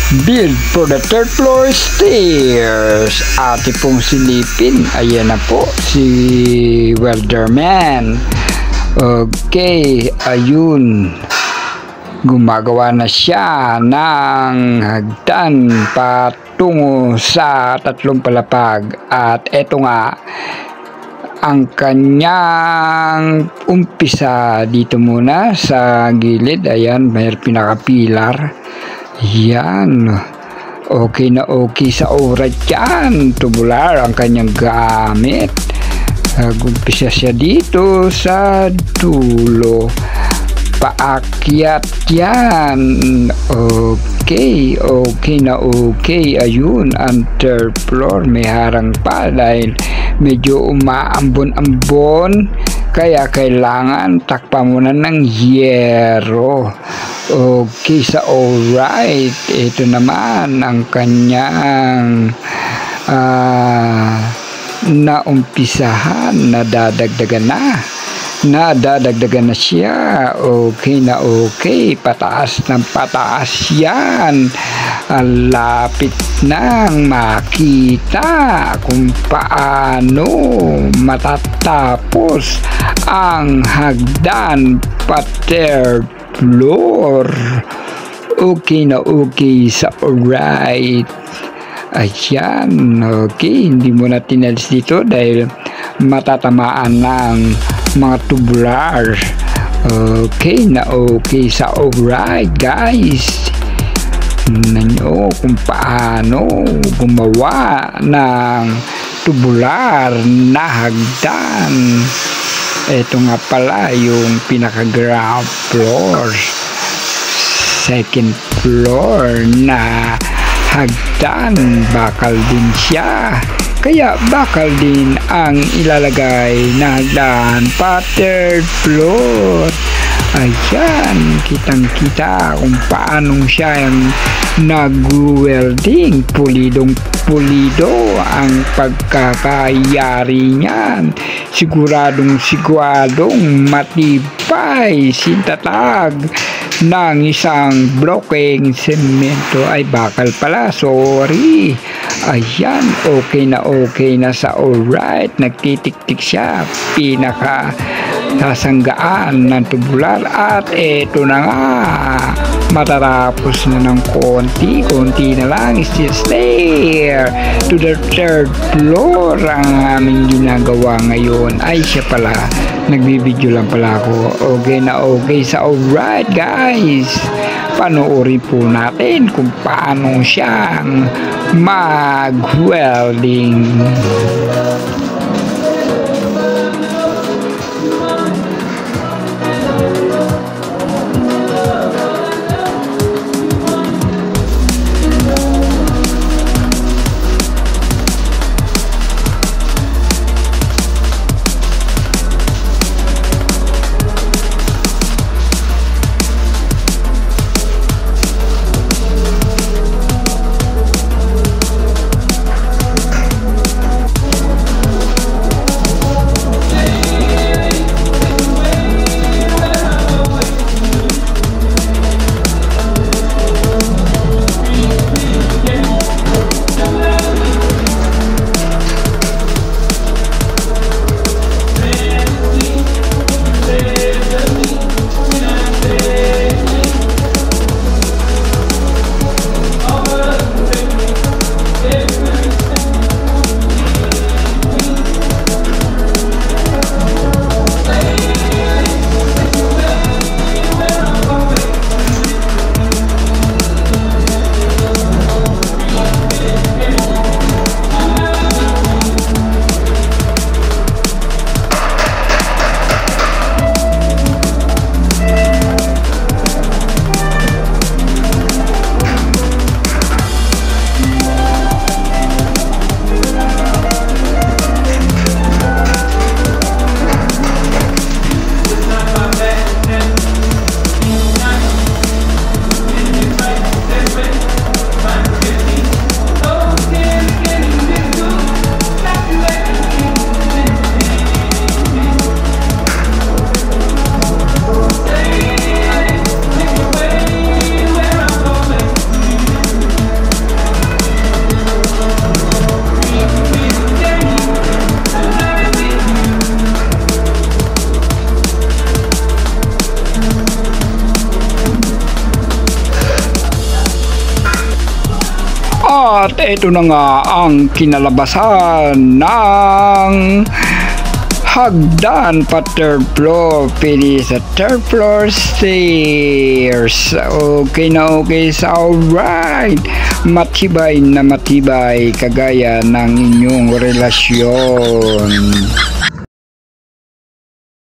Build for the third floor stairs. Ate pong silipin. Ayan na po si Welderman. Okay, ayun. Gumagawa na siya ng hagdan patungo sa tatlong palapag. At eto nga, ang kanyang umpisa dito muna sa gilid. Ayan, may pinaka-pilar. Yan. Okay na okay sa oras yan. Tubular ang kanyang gamit. Gumpisa siya dito sa dulo. Paakyat yan. Okay. Okay na okay. Ayun, ang third floor. May harang pa dahil medyo umaambon-ambon. Kaya kailangan takpan muna ng yero. Okay, sa alright. Ito naman ang kanyang naumpisahan. Nadadagdagan na siya. Okay na okay. Pataas ng pataas yan. Lapit nang makita kung paano matatapos ang hagdan pa third floor. Okay na okay sa alright. Ayan, okay. Hindi mo na tinalis dito dahil matatamaan ng mga tubular. Okay na okay sa alright, guys. Nanyo kung paano gumawa ng tubular na hagdan. Ito nga pala yung pinaka-ground floor. Second floor na hagdan. Bakal din siya. Kaya bakal din ang ilalagay na hagdan pa third floor. Ayan, kitang-kita kung paano siya yung nag-welding. Pulidong-pulido ang pagkakayari niyan. Siguradong matibay sintatag ng isang blokeng semento. Ay, bakal pala, sorry. Ayan, okay na sa alright. Nagtitik-tik siya. Pinaka sasanggaan ng tubular. At eto na nga, matatapos na ng konti na lang. Still there to the third floor ang aming ginagawa ngayon. Ay, siya pala, nagbibideo lang pala ako. Okay na okay sa alright, guys. Panoorin po natin kung paano siyang mag-welding. At ito na nga ang kinalabasan ng hagdan pa third floor. Pili sa third floor stairs. Okay na okay sa alright. Matibay na matibay kagaya ng inyong relasyon.